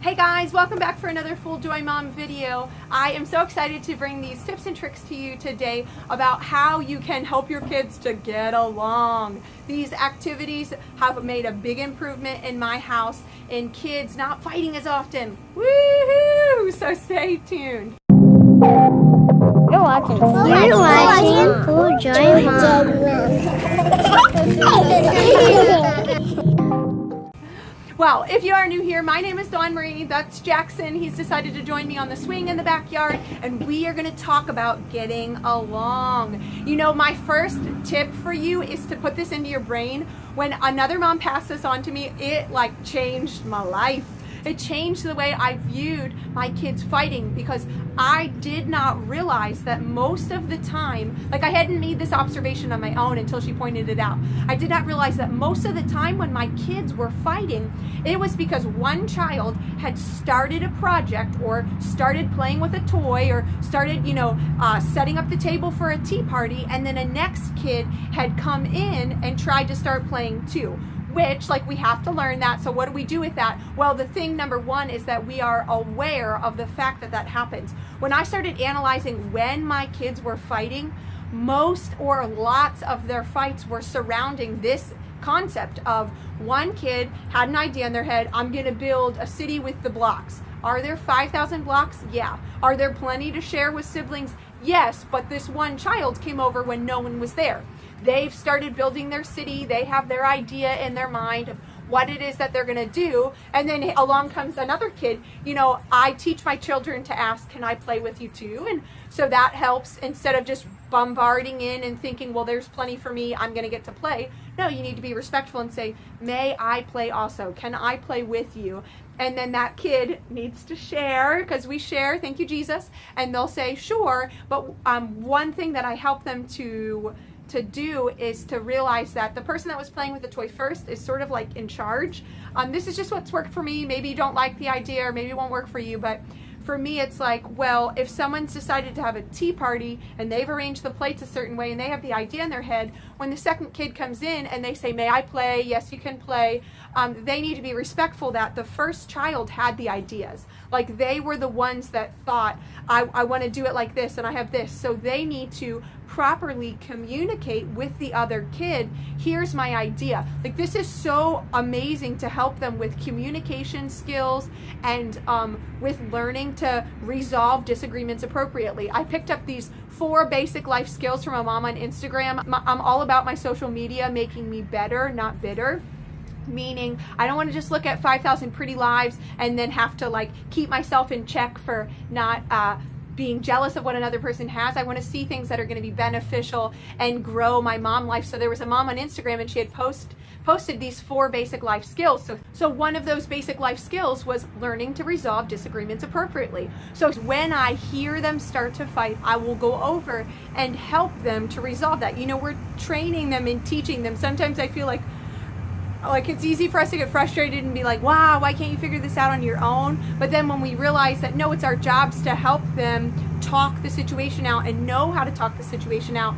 Hey guys, welcome back for another Full Joy Mom video. I am so excited to bring these tips and tricks to you today about how you can help your kids to get along. These activities have made a big improvement in my house in kids not fighting as often. Woohoo! So stay tuned. You're watching Full Joy Mom. Well, if you are new here, my name is Dawn Marie. That's Jackson. He's decided to join me on the swing in the backyard, and we are going to talk about getting along. You know, my first tip for you is to put this into your brain. When another mom passed this on to me, it changed my life. It changed the way I viewed my kids fighting, because I did not realize that most of the time, I hadn't made this observation on my own until she pointed it out. I did not realize that most of the time when my kids were fighting, it was because one child had started a project or started playing with a toy or started, setting up the table for a tea party, and then a next kid had come in and tried to start playing too. Which, we have to learn that. So what do we do with that? Well, the thing number one is that we are aware of the fact that that happens. When I started analyzing when my kids were fighting, most or lots of their fights were surrounding this concept of one kid had an idea in their head, I'm going to build a city with the blocks. Are there 5,000 blocks? Yeah. Are there plenty to share with siblings? Yes, but this one child came over when no one was there. They've started building their city. They have their idea in their mind of what it is that they're going to do. And then along comes another kid. I teach my children to ask, can I play with you too? And so that helps, instead of just bombarding in and thinking, well, there's plenty for me, I'm going to get to play. No, you need to be respectful and say, may I play also? Can I play with you? And then that kid needs to share, because we share, thank you, Jesus. And they'll say, sure. But one thing that I help them to do is to realize that the person that was playing with the toy first is sort of in charge. This is just what's worked for me. Maybe you don't like the idea, or maybe it won't work for you, but for me, it's well, if someone's decided to have a tea party and they've arranged the plates a certain way and they have the idea in their head, when the second kid comes in and they say, may I play? Yes, you can play. They need to be respectful that the first child had the ideas. They were the ones that thought, I want to do it like this and I have this. So they need to properly communicate with the other kid. Here's my idea. This is so amazing to help them with communication skills and with learning to resolve disagreements appropriately. I picked up these 4 basic life skills from a mom on Instagram. I'm all about my social media making me better, not bitter. Meaning, I don't want to just look at 5,000 pretty lives and then have to keep myself in check for not being jealous of what another person has. I want to see things that are going to be beneficial and grow my mom life. So there was a mom on Instagram, and she had posted these 4 basic life skills. So one of those basic life skills was learning to resolve disagreements appropriately. So when I hear them start to fight, I will go over and help them to resolve that. We're training them and teaching them. Sometimes I feel like it's easy for us to get frustrated and be wow, why can't you figure this out on your own? But then when we realize that no, it's our jobs to help them talk the situation out and know how to talk the situation out.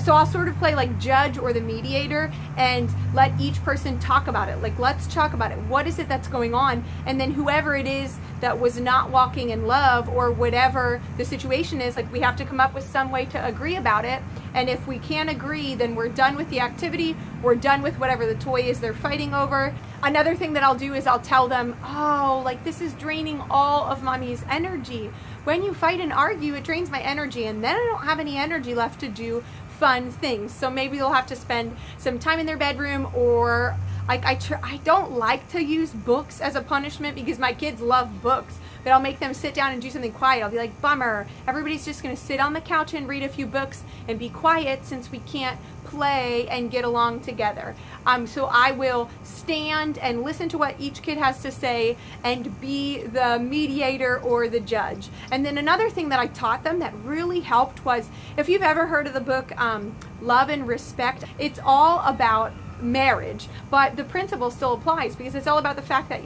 So I'll sort of play judge or the mediator and let each person talk about it. Let's talk about it. What is it that's going on? And then whoever it is that was not walking in love, or whatever the situation is, we have to come up with some way to agree about it. And if we can't agree, then we're done with the activity. We're done with whatever the toy is they're fighting over. Another thing that I'll do is I'll tell them, oh, this is draining all of mommy's energy. When you fight and argue, it drains my energy, and then I don't have any energy left to do fun things. So maybe they'll have to spend some time in their bedroom, or I don't like to use books as a punishment, because my kids love books, but I'll make them sit down and do something quiet. I'll be bummer, everybody's just going to sit on the couch and read a few books and be quiet since we can't play and get along together. So I will stand and listen to what each kid has to say and be the mediator or the judge. And then another thing that I taught them that really helped was, if you've ever heard of the book Love and Respect, it's all about marriage, but the principle still applies, because it's all about the fact that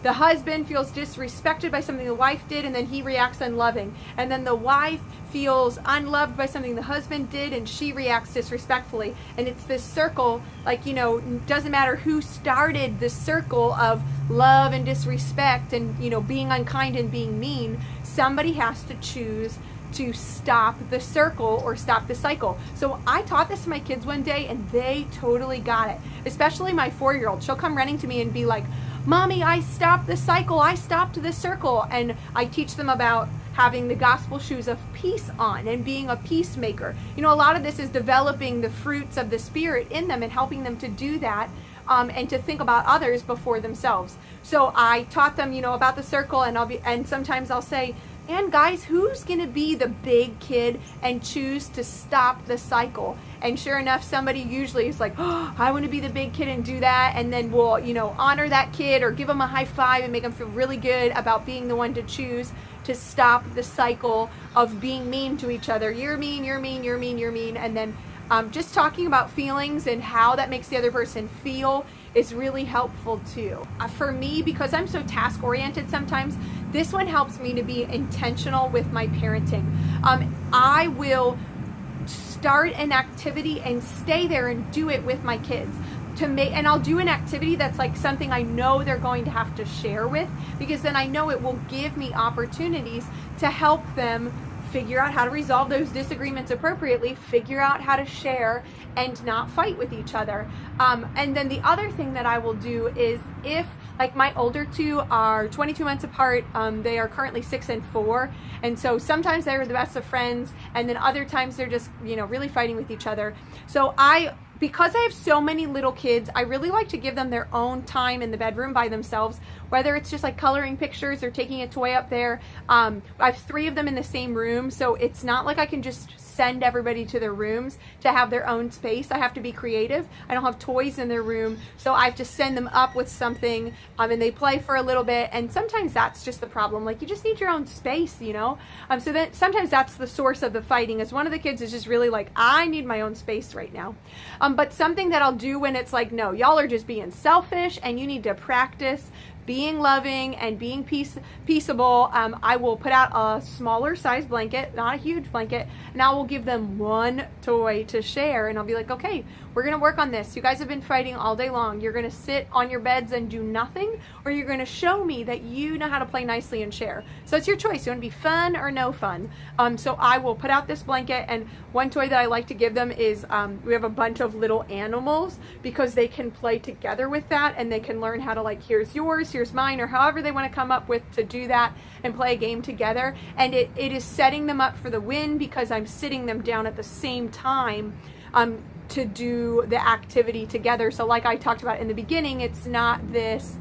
the husband feels disrespected by something the wife did, and then he reacts unloving. And then the wife feels unloved by something the husband did, and she reacts disrespectfully. And it's this circle, like, you know, doesn't matter who started the circle of love and disrespect and, you know, being unkind and being mean, somebody has to choose to stop the circle or stop the cycle. So I taught this to my kids one day, and they totally got it. Especially my 4-year-old. She'll come running to me and be like, Mommy, I stopped the cycle. I stopped the circle. And I teach them about having the gospel shoes of peace on and being a peacemaker. You know, a lot of this is developing the fruits of the Spirit in them and helping them to do that. And to think about others before themselves. So I taught them, you know, about the circle, and sometimes I'll say, and guys, who's gonna be the big kid and choose to stop the cycle? And sure enough, somebody usually is like, oh, I want to be the big kid and do that. And then we'll, you know, honor that kid or give them a high five and make them feel really good about being the one to choose to stop the cycle of being mean to each other. You're mean, you're mean, you're mean, you're mean. And then just talking about feelings and how that makes the other person feel is really helpful too. For me, because I'm so task oriented sometimes, this one helps me to be intentional with my parenting. I will start an activity and stay there and do it with my kids. And I'll do an activity that's like something I know they're going to have to share with, because then I know it will give me opportunities to help them figure out how to resolve those disagreements appropriately, figure out how to share and not fight with each other. And then the other thing that I will do is, if like my older two are 22 months apart, they are currently 6 and 4. And so sometimes they're the best of friends, and then other times they're just, you know, really fighting with each other. So because I have so many little kids, I really like to give them their own time in the bedroom by themselves, whether it's just like coloring pictures or taking a toy up there. I have 3 of them in the same room, so it's not like I can just send everybody to their rooms to have their own space. I have to be creative. I don't have toys in their room, so I have to send them up with something, and they play for a little bit. And sometimes that's just the problem. Like, you just need your own space, you know? So that sometimes that's the source of the fighting, is one of the kids is just really like, I need my own space right now. But something that I'll do when it's like, no, y'all are just being selfish and you need to practice being loving and being peaceable, I will put out a smaller size blanket, not a huge blanket, and I will give them one toy to share. And I'll be like, okay, we're going to work on this. You guys have been fighting all day long. You're going to sit on your beds and do nothing, or you're going to show me that you know how to play nicely and share. So it's your choice. You want to be fun or no fun. So I will put out this blanket, and one toy that I like to give them is, we have a bunch of little animals, because they can play together with that, and they can learn how to, like, here's yours, here's mine, or however they want to come up with to do that and play a game together. And it is setting them up for the win, because I'm sitting them down at the same time to do the activity together. So like I talked about in the beginning, it's not this,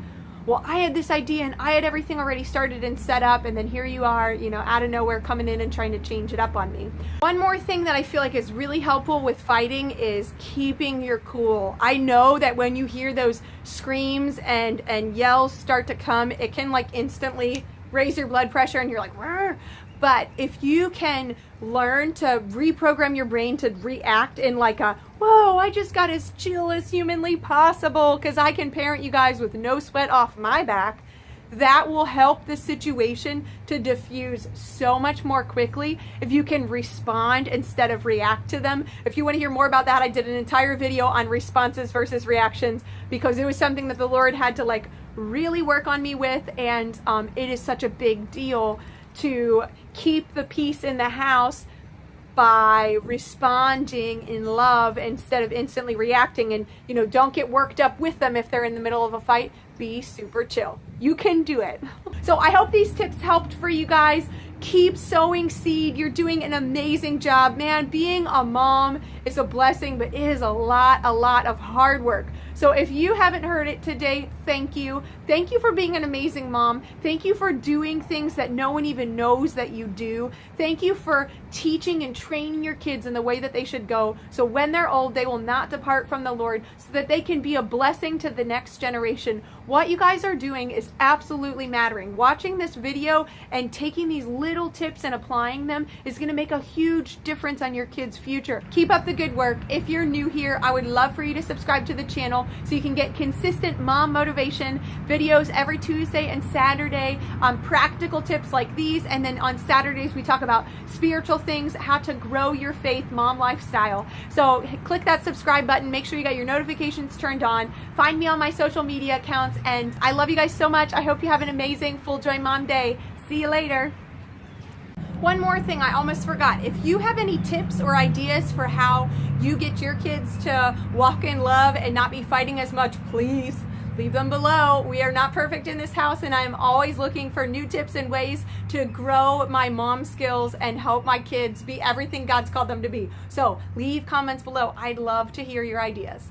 well, I had this idea and I had everything already started and set up, and then here you are, you know, out of nowhere coming in and trying to change it up on me. One more thing that I feel like is really helpful with fighting is keeping your cool. I know that when you hear those screams and yells start to come, it can like instantly raise your blood pressure and you're like, "Rrr." But if you can learn to reprogram your brain to react in like a, whoa, I just got as chill as humanly possible because I can parent you guys with no sweat off my back, that will help the situation to diffuse so much more quickly if you can respond instead of react to them. If you want to hear more about that, I did an entire video on responses versus reactions, because it was something that the Lord had to like really work on me with, and it is such a big deal to keep the peace in the house by responding in love instead of instantly reacting. And, you know, don't get worked up with them if they're in the middle of a fight. Be super chill. You can do it. So I hope these tips helped for you guys. Keep sowing seed. You're doing an amazing job. Man, being a mom is a blessing, but it is a lot of hard work. So if you haven't heard it today, thank you. Thank you for being an amazing mom. Thank you for doing things that no one even knows that you do. Thank you for teaching and training your kids in the way that they should go, so when they're old, they will not depart from the Lord, so that they can be a blessing to the next generation. What you guys are doing is absolutely mattering. Watching this video and taking these little tips and applying them is going to make a huge difference on your kids' future. Keep up the good work. If you're new here, I would love for you to subscribe to the channel so you can get consistent mom motivation videos videos every Tuesday and Saturday on practical tips like these, and then on Saturdays we talk about spiritual things, how to grow your faith, mom lifestyle. So click that subscribe button, make sure you got your notifications turned on, find me on my social media accounts, and I love you guys so much. I hope you have an amazing Full Joy Mom Day. See you later. One more thing I almost forgot. If you have any tips or ideas for how you get your kids to walk in love and not be fighting as much, please leave them below. We are not perfect in this house, and I'm always looking for new tips and ways to grow my mom skills and help my kids be everything God's called them to be. So leave comments below. I'd love to hear your ideas.